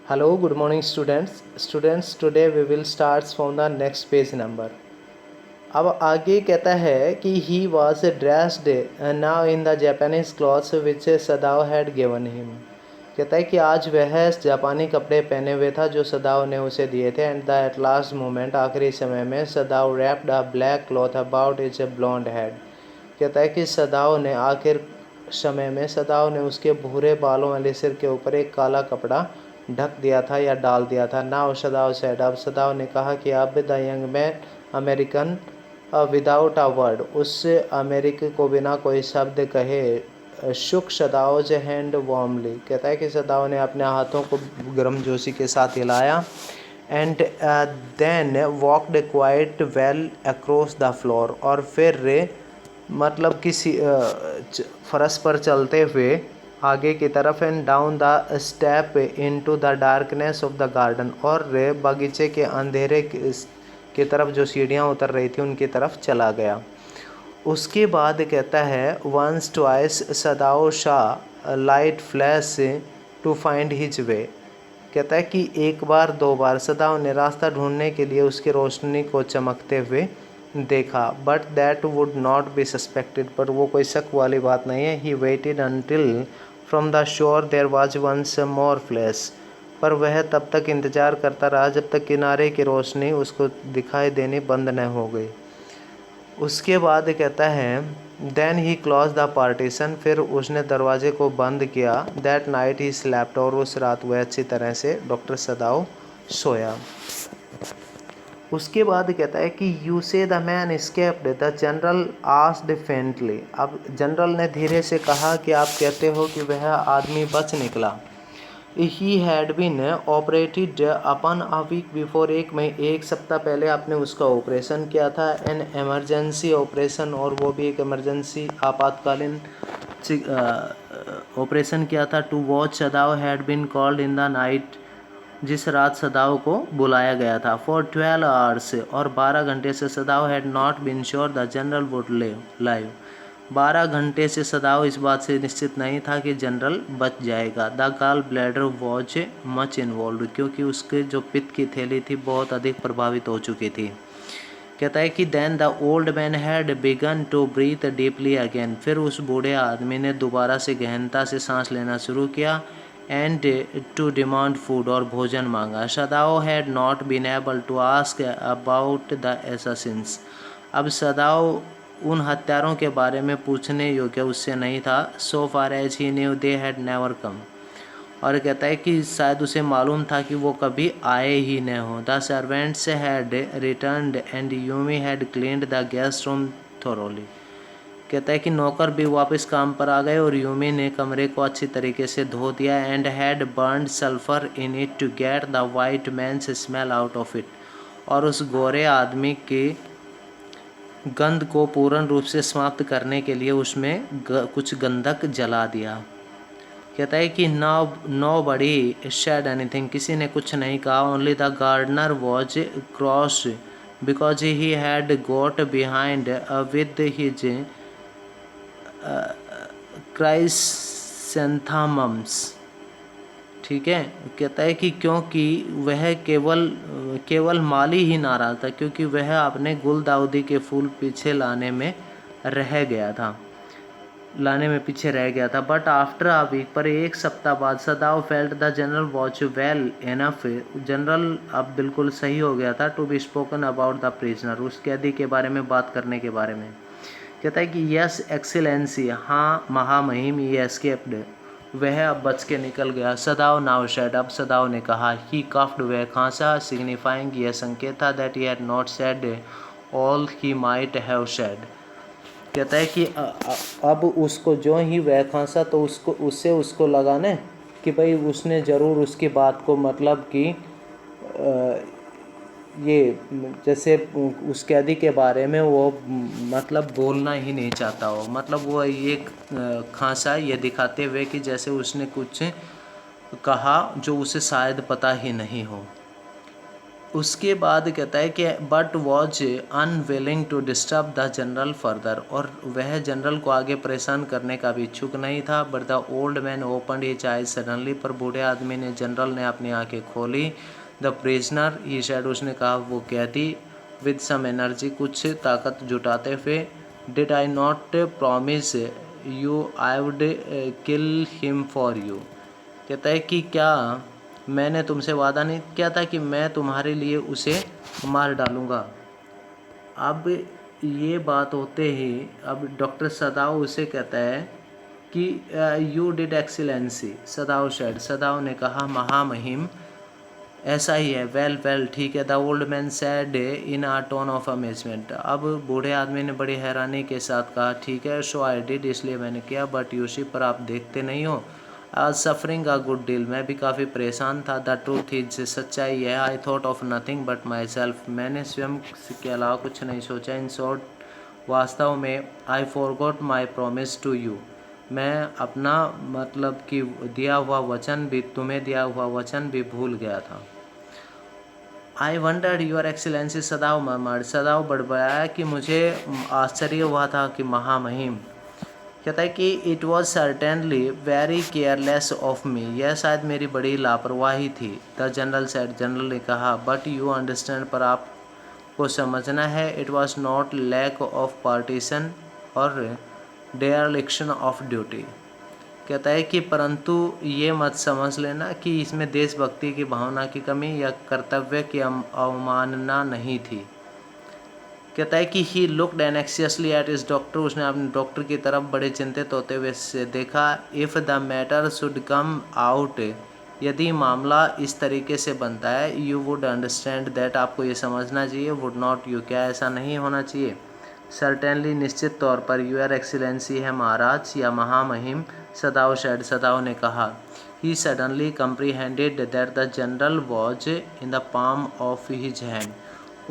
Hello, good morning students. Students, today we will start from the next page number. अब आगे कहता है कि he was dressed now in the Japanese clothes which Sadao had given him. कहता है कि आज वह जापानी कपड़े पहने हुए था जो सदाओ ने उसे दिए थे. And the at last moment, आखिरी समय में, सदाओ wrapped a black cloth about his blonde head. कहता है कि सदाओ ने आखिर समय में सदाओ ने उसके भूरे बालों वाले सिर के ऊपर एक काला कपड़ा ढक दिया था या डाल दिया था. नाउ सदाओ सेड, अब सदाओ ने कहा कि अब the young man American without a word, उस अमेरिकी को बिना कोई शब्द कहे शुक सदाओज हैंड वार्मली. कहता है कि सदाओ ने अपने हाथों को गर्मजोशी के साथ हिलाया. And then walked quite well across the floor, और फिर मतलब किसी फर्श पर चलते हुए आगे की तरफ. And down the step into the darkness of the garden, और बगीचे के अंधेरे की तरफ जो सीढ़ियाँ उतर रही थी उनकी तरफ चला गया. उसके बाद कहता है once twice Sadao saw light flash to find his way. कहता है कि एक बार दो बार सदाओ ने रास्ता ढूंढने के लिए उसकी रोशनी को चमकते हुए देखा. But that would not be suspected, पर वो कोई शक वाली बात नहीं है. He waited until from the shore there was once more flash, पर वह तब तक इंतज़ार करता रहा जब तक किनारे की रोशनी उसको दिखाई देनी बंद न हो गई. उसके बाद कहता है then he close the partition, फिर उसने दरवाजे को बंद किया. दैट नाइट ही स्लैप्ट, और उस रात वह अच्छी तरह से डॉक्टर सदाओ सोया. उसके बाद कहता है कि यू से the man escaped, the general asked faintly. अब जनरल ने धीरे से कहा कि आप कहते हो कि वह आदमी बच निकला. He had been operated upon a week before, एक सप्ताह पहले आपने उसका ऑपरेशन किया था. एन एमरजेंसी ऑपरेशन, और वो भी एक इमरजेंसी आपातकालीन ऑपरेशन किया था. To watch Sadao had been called in the night, जिस रात सदाओ को बुलाया गया था. फॉर 12 आवर्स, और 12 घंटे से Sadao had not been sure the general would live. 12 घंटे से सदाओ इस बात से निश्चित नहीं था कि जनरल बच जाएगा. The gall bladder was much involve, क्योंकि उसके जो पित्त की थैली थी बहुत अधिक प्रभावित हो चुकी थी. कहता है कि then the old man had began to breathe deeply again, फिर उस बूढ़े आदमी ने दोबारा से गहनता से सांस लेना शुरू किया. एंड टू डिमांड फूड, और भोजन मांगा. Sadao had not been able to ask about the assassins, अब सदाओ उन हत्यारों के बारे में पूछने योग्य उससे नहीं था. So far as he knew they had never come, और कहता है कि शायद उसे मालूम था कि वो कभी आए ही न हो. The servants had returned and Yumi had cleaned the guest room thoroughly. कहता है कि नौकर भी वापस काम पर आ गए और यूमी ने कमरे को अच्छी तरीके से धो दिया. And had burned sulphur in it to get the white man's smell out of it, और उस गोरे आदमी की गंध को पूर्ण रूप से समाप्त करने के लिए उसमें कुछ गंधक जला दिया. कहता है कि नो बडी शेड एनीथिंग, किसी ने कुछ नहीं कहा. Only the gardener was cross because he had got behind with his chrysanthemums. ठीक है. कहता है कि क्योंकि वह केवल माली ही नाराज़ था, क्योंकि वह अपने गुलदाउदी के फूल पीछे लाने में पीछे रह गया था. बट आफ्टर अ वीक, पर एक सप्ताह बाद, Sadao felt the general was well enough, general अब बिल्कुल सही हो गया था. To be spoken about the prisoner, उस कैदी के बारे में बात करने के बारे में. कहता है कि यस एक्सीलेंसी, हाँ महामहिम, ये एस्केप्ड, वह अब बच के निकल गया. सदाओ नाउ सेड, अब सदाओ ने कहा. ही कफ्ड, वह खांसा. सिग्निफाइंग, यह संकेत था. That he had not said all he might have said. कहता है कि अब उसको जो ही वह खांसा तो उसको लगा ना कि भाई उसने ज़रूर उसकी बात को, मतलब कि ये जैसे उस कैदी के बारे में वो मतलब बोलना ही नहीं चाहता हो, मतलब वो ये खांसा ये दिखाते हुए कि जैसे उसने कुछ कहा जो उसे शायद पता ही नहीं हो. उसके बाद कहता है कि but was unwilling to disturb the general further, और वह जनरल को आगे परेशान करने का भी इच्छुक नहीं था। But the old man opened his eyes suddenly, पर बूढ़े आदमी ने जनरल ने अपनी आंखें खोली। द प्रिजनर ही सेड, उसने कहा, वो कहती, विद सम एनर्जी, कुछ ताकत जुटाते हुए, did I not promise you I would kill him for you. कहता है कि क्या मैंने तुमसे वादा नहीं किया था कि मैं तुम्हारे लिए उसे मार डालूँगा। अब ये बात होते ही अब डॉक्टर सदाव उसे कहता है कि you did excellency, सदाव said, Sadao ने कहा, महामहिम ऐसा ही है। वेल वेल, ठीक है। The old man said in a tone of amazement, अब बूढ़े आदमी ने बड़ी हैरानी के साथ कहा, ठीक है। सो आई डिड, इसलिए मैंने किया। बट यूशी, पर आप देखते नहीं हो, आज सफरिंग अ गुड डील, मैं भी काफ़ी परेशान था। द ट्रूथ इज, सच्चाई है, I thought of nothing but my self, मैंने स्वयं के अलावा कुछ नहीं सोचा। इन शॉर्ट, वास्तव में, I forgot my promise to you, मैं अपना मतलब कि दिया हुआ वचन भी, तुम्हें दिया हुआ वचन भी भूल गया था। I wondered your excellency, Sadao murmured, Sadao बड़बड़ाया कि मुझे आश्चर्य हुआ था कि महामहिम। कहता है कि it was certainly very careless of me, यह शायद मेरी बड़ी लापरवाही थी। द जनरल सेड, जनरल ने कहा, बट यू अंडरस्टैंड, पर आपको समझना है, it was not lack of partition और डेयरलिक्शन ऑफ ड्यूटी। कहता है कि परंतु ये मत समझ लेना कि इसमें देशभक्ति की भावना की कमी या कर्तव्य की अवमानना नहीं थी। कहता है कि ही लुक्ड एनेक्सियसली एट इस डॉक्टर, उसने अपने डॉक्टर की तरफ बड़े चिंतित होते हुए से देखा। If the matter should come out, यदि मामला इस तरीके से बनता है, यू वुड अंडरस्टैंड दैट, आपको ये समझना चाहिए, वुड नॉट यू, क्या ऐसा नहीं होना चाहिए। सर्टेनली, निश्चित तौर पर, यूर एक्सीलेंसी है महाराज या महामहिम, सदाव सेड, सदाव ने कहा। He suddenly comprehended that the general was in the palm of his hand,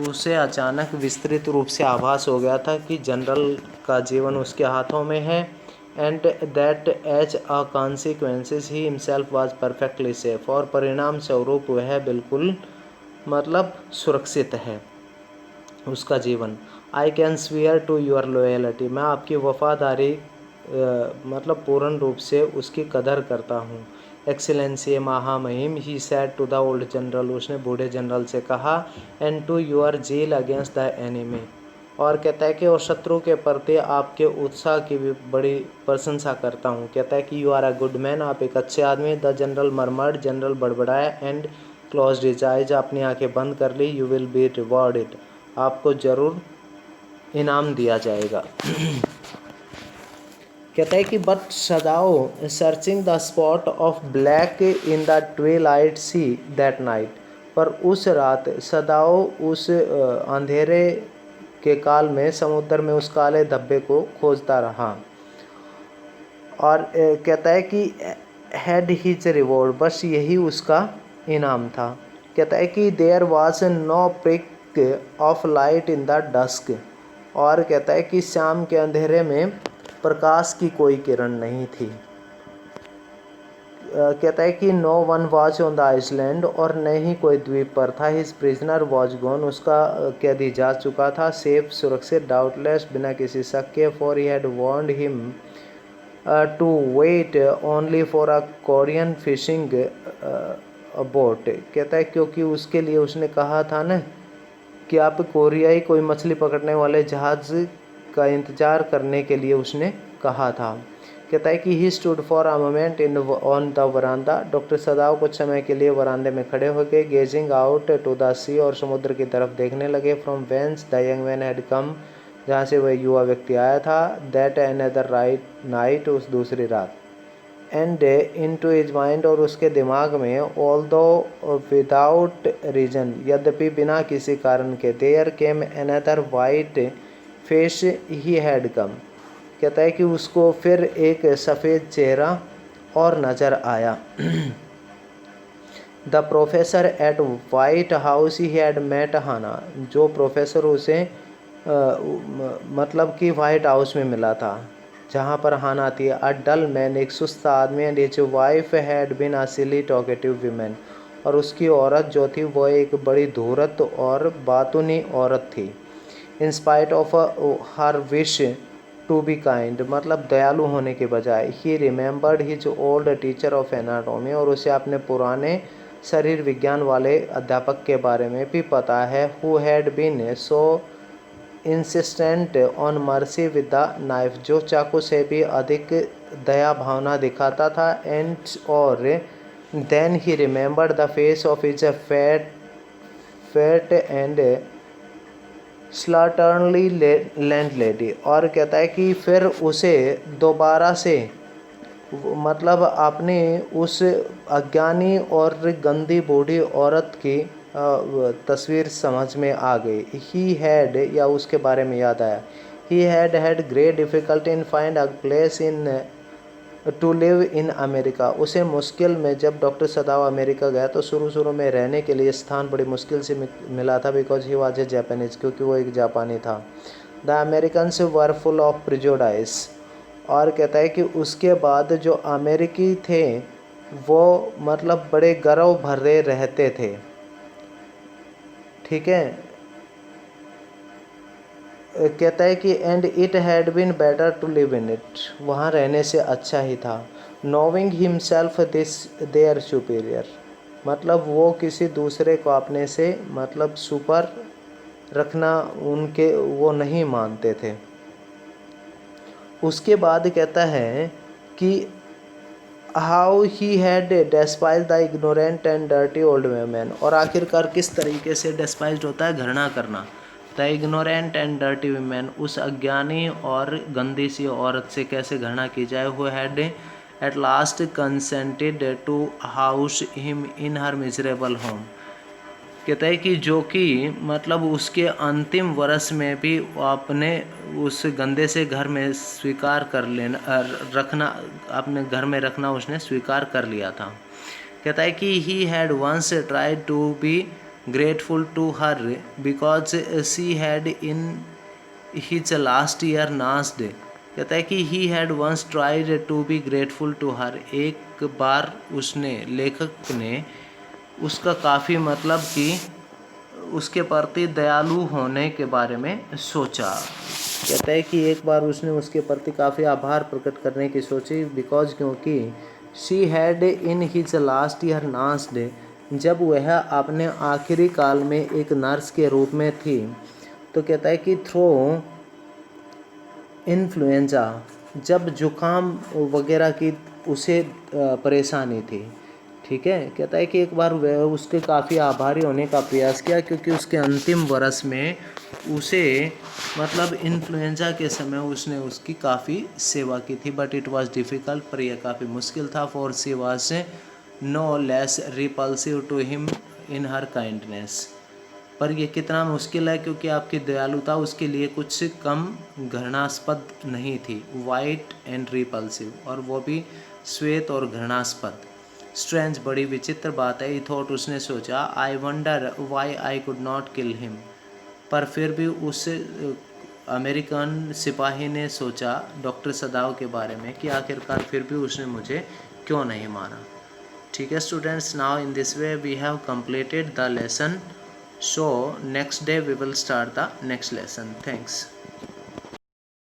उसे अचानक विस्तृत रूप से आभास हो गया था कि जनरल का जीवन उसके हाथों में है। And that as a consequences he himself was perfectly safe, और परिणाम स्वरूप वह बिल्कुल मतलब सुरक्षित है उसका जीवन। I can swear to your loyalty, मैं आपकी वफादारी मतलब पूर्ण रूप से उसकी कदर करता हूँ। एक्सीलेंसी महामहिम, he said to the old general, उसने बूढ़े जनरल से कहा। And to your zeal against the enemy, और कहता है कि और शत्रु के प्रति आपके उत्साह की भी बड़ी प्रशंसा करता हूँ। कहता है कि you are a good man, आप एक अच्छे आदमी। द जनरल मरमर्ड, जनरल बड़बड़ाया। एंड क्लोज्ड हिज आइज, अपनी आंखें बंद कर ली। यू विल बी रिवॉर्डेड, आपको जरूर इनाम दिया जाएगा। कहता है कि but Sadao searching the spot of black in the twilight sea that night, पर उस रात सदाओ उस अंधेरे के काल में समुद्र में उस काले धब्बे को खोजता रहा। और कहता है कि हैड हिज रिवॉर्ड, बस यही उसका इनाम था। कहता है कि there was no prick of light in the dusk, और कहता है कि शाम के अंधेरे में प्रकाश की कोई किरण नहीं थी। कहता है कि no one watch on the island, और न ही कोई द्वीप पर था। हिज प्रिजनर वॉज गॉन, उसका कैदी जा चुका था। सेफ, सुरक्षित, डाउटलेस, बिना किसी शक के। For he had warned him to wait only for a Korean fishing boat. कहता है क्योंकि उसके लिए उसने कहा था ना कि आप कोरियाई कोई मछली पकड़ने वाले जहाज़ का इंतज़ार करने के लिए उसने कहा था। कहता है कि he stood for a moment in on the veranda, doctor Sadao कुछ समय के लिए वरांदे में खड़े हो गए। Gazing out to the sea, और समुद्र की तरफ देखने लगे। From whence the young man had come, जहाँ से वह युवा व्यक्ति आया था। दैट अनदर नाइट, उस दूसरी रात। एंड इनटू हिज माइंड, और उसके दिमाग में, ऑल्दो विदाउट रीजन, यद्यपि बिना किसी कारण के, there came another white face he had come. कहता है कि उसको फिर एक सफ़ेद चेहरा और नज़र आया। The professor at white house he had met Hana, जो प्रोफेसर उसे मतलब कि वाइट हाउस में मिला था, जहाँ पर हाना थी। अ डल मैन, एक सुस्त आदमी। And his wife had been a silly talkative women, और उसकी औरत जो थी वो एक बड़ी धूर्त और बातूनी औरत थी। In spite of her wish to be kind, मतलब दयालु होने के बजाय, he remembered his old teacher of anatomy, और उसे अपने पुराने शरीर विज्ञान वाले अध्यापक के बारे में भी पता है, who had been so insistent on mercy with the knife, जो चाकू से भी अधिक दया भावना दिखाता था। एंड और then he remembered the face of his fat and slatternly landlady, और कहता है कि फिर उसे दोबारा से मतलब अपनी उस अज्ञानी और गंदी बूढ़ी औरत की तस्वीर समझ में आ गई। ही हैड, या उसके बारे में याद आया, he had great difficulty in find a place in to live in America. उसे मुश्किल में, जब डॉक्टर सदाव अमेरिका गया तो शुरू में रहने के लिए स्थान बड़ी मुश्किल से मिला था, because he was a Japanese, क्योंकि वो एक जापानी था। The Americans were full of prejudice, और कहता है कि उसके बाद जो अमेरिकी थे वो मतलब बड़े गर्व भरे रहते थे। ठीक है, कहता है कि and it had been better to live in it, वहाँ रहने से अच्छा ही था। Knowing himself this their superior, मतलब वो किसी दूसरे को अपने से मतलब सुपर रखना उनके वो नहीं मानते थे। उसके बाद कहता है कि how he had despise the ignorant and dirty old man, और आखिरकार किस तरीके से डेस्पाइज होता है घृणा करना, the ignorant and dirty man, उस अज्ञानी और गंदी सी औरत से कैसे घृणा की जाए। Who had at last consented to house him in her miserable home, कहता है कि जो कि मतलब उसके अंतिम वर्ष में भी अपने उस गंदे से घर में स्वीकार कर लेना रखना, अपने घर में रखना उसने स्वीकार कर लिया था। कहता है कि he had once tried to be grateful to her because she had in his last year nursed, कहता है कि he had once tried to be grateful to her, एक बार उसने, लेखक ने उसका काफ़ी मतलब कि उसके प्रति दयालु होने के बारे में सोचा। कहता है कि एक बार उसने उसके प्रति काफ़ी आभार प्रकट करने की सोची, बिकॉज क्योंकि she had in his last year nursed, जब वह अपने आखिरी काल में एक नर्स के रूप में थी। तो कहता है कि थ्रू इन्फ्लुएंजा, जब जुकाम वगैरह की उसे परेशानी थी। ठीक है, कहता है कि एक बार वह उसके काफ़ी आभारी होने का प्रयास किया, क्योंकि उसके अंतिम वर्ष में उसे मतलब इन्फ्लुएंजा के समय उसने उसकी काफ़ी सेवा की थी। बट इट वाज डिफ़िकल्ट, पर यह काफ़ी मुश्किल था। For she was no less repulsive to him in her kindness, पर यह कितना मुश्किल है क्योंकि आपकी दयालुता उसके लिए कुछ कम घृणास्पद नहीं थी। वाइट एंड रिपल्सिव, और वो भी श्वेत और घृणास्पद। स्ट्रेंज, बड़ी विचित्र बात है। थॉट, उसने सोचा। I wonder why I could not kill him, पर फिर भी उस अमेरिकन सिपाही ने सोचा डॉक्टर सदाव के बारे में कि आखिरकार फिर भी उसने मुझे क्यों नहीं मारा। ठीक है students, now in this way we have completed the lesson, so next day we will start the next lesson. Thanks.